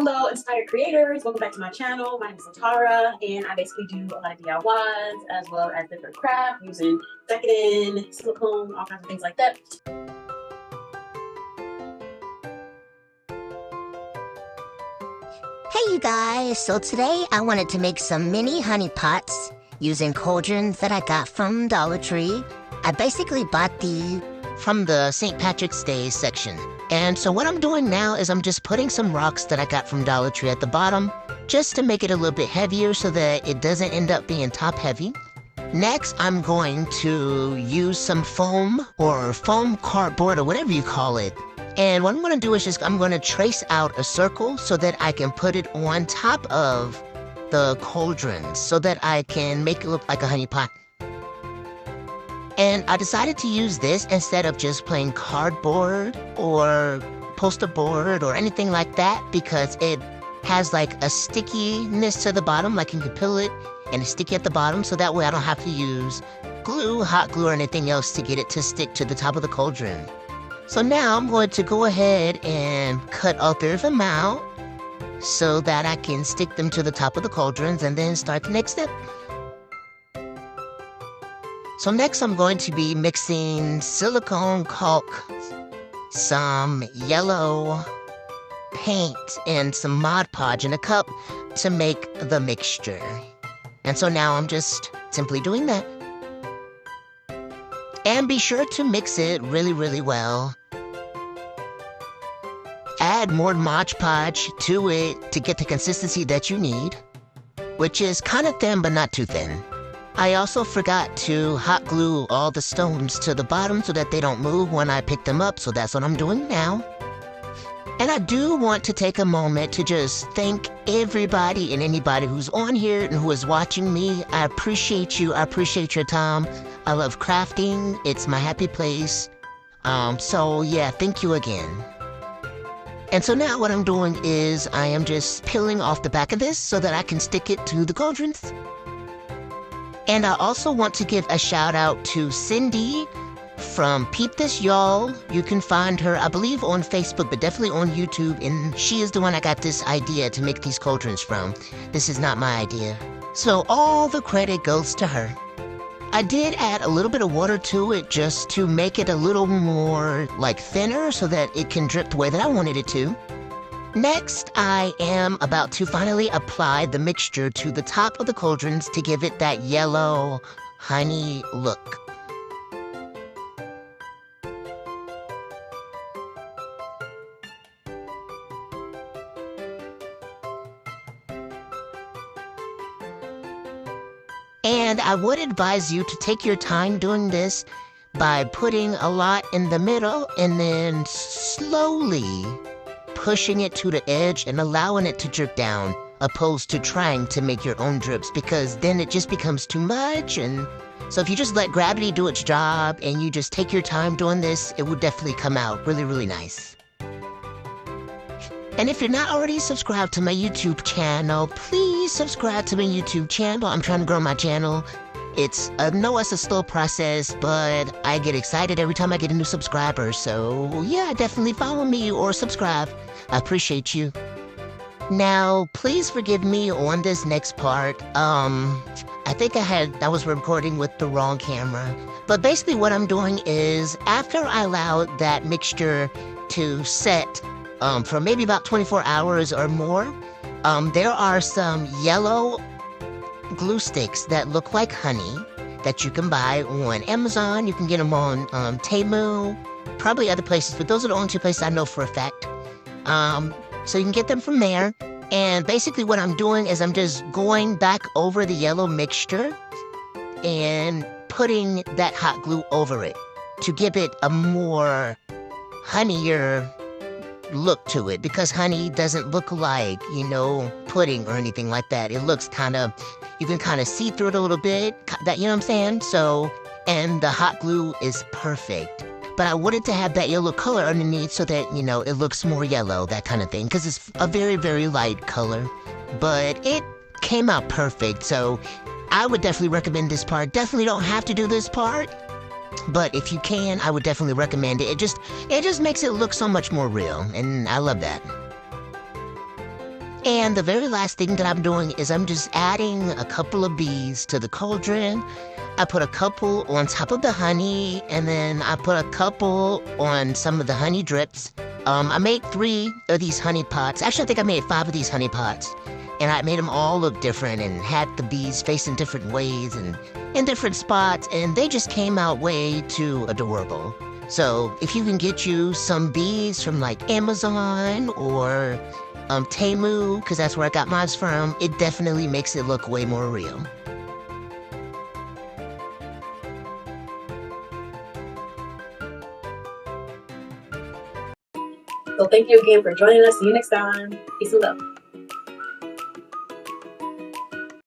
Hello, inspired creators. Welcome back to my channel. My name is Latara, and I basically do a lot of DIYs as well as different craft using decadent, silicone, all kinds of things like that. Hey you guys, so today I wanted to make some mini honey pots using cauldrons that I got from Dollar Tree. I basically bought these from the St. Patrick's Day section. And so what I'm doing now is I'm just putting some rocks that I got from Dollar Tree at the bottom just to make it a little bit heavier so that it doesn't end up being top heavy. Next, I'm going to use some foam or foam cardboard or whatever you call it. And what I'm going to do is I'm going to trace out a circle so that I can put it on top of the cauldrons so that I can make it look like a honey pot. And I decided to use this instead of just plain cardboard or poster board or anything like that because it has like a stickiness to the bottom, like you can peel it and it's sticky at the bottom, so that way I don't have to use glue, hot glue, or anything else to get it to stick to the top of the cauldron. So now I'm going to go ahead and cut all three of them out so that I can stick them to the top of the cauldrons and then start the next step. So next I'm going to be mixing silicone caulk, some yellow paint, and some Mod Podge in a cup to make the mixture. And so now I'm just simply doing that. And be sure to mix it really, really well. Add more Mod Podge to it to get the consistency that you need, which is kind of thin but not too thin. I also forgot to hot glue all the stones to the bottom so that they don't move when I pick them up, so that's what I'm doing now. And I do want to take a moment to just thank everybody and anybody who's on here and who is watching me. I appreciate you. I appreciate your time. I love crafting. It's my happy place. So yeah, thank you again. And so now what I'm doing is I am just peeling off the back of this so that I can stick it to the cauldrons. And I also want to give a shout out to Cindy from Peep This Y'all. You can find her, I believe, on Facebook, but definitely on YouTube. And she is the one I got this idea to make these cauldrons from. This is not my idea. So all the credit goes to her. I did add a little bit of water to it just to make it a little more like thinner so that it can drip the way that I wanted it to. Next, I am about to finally apply the mixture to the top of the cauldrons to give it that yellow honey look. And I would advise you to take your time doing this by putting a lot in the middle and then slowly pushing it to the edge and allowing it to drip down, opposed to trying to make your own drips, because then it just becomes too much. And so if you just let gravity do its job and you just take your time doing this, it will definitely come out really, really nice. And if you're not already subscribed to my YouTube channel, please subscribe to my YouTube channel. I'm trying to grow my channel. It's a slow process, but I get excited every time I get a new subscriber. So yeah, definitely follow me or subscribe. I appreciate you. Now, please forgive me on this next part. I think I was recording with the wrong camera. But basically what I'm doing is after I allow that mixture to set for maybe about 24 hours or more, there are some yellow glue sticks that look like honey that you can buy on Amazon. You can get them on Temu, probably other places, but those are the only two places I know for a fact. So you can get them from there. And basically what I'm doing is I'm just going back over the yellow mixture and putting that hot glue over it to give it a more honeyed look to it, because honey doesn't look like, pudding or anything like that. It looks you can kind of see through it a little bit, you know what I'm saying? So, and the hot glue is perfect. But I wanted to have that yellow color underneath so that, it looks more yellow, that kind of thing, because it's a very, very light color. But it came out perfect, so I would definitely recommend this part. Definitely don't have to do this part, but if you can, I would definitely recommend it. It just makes it look so much more real, and I love that. And the very last thing that I'm doing is I'm just adding a couple of bees to the cauldron. I put a couple on top of the honey, and then I put a couple on some of the honey drips. I made 3 of these honey pots. Actually, I think I made 5 of these honey pots. And I made them all look different and had the bees facing different ways and in different spots, and they just came out way too adorable. So if you can get you some bees from like Amazon or Temu, because that's where I got mine from, it definitely makes it look way more real. So thank you again for joining us. See you next time. Peace and love.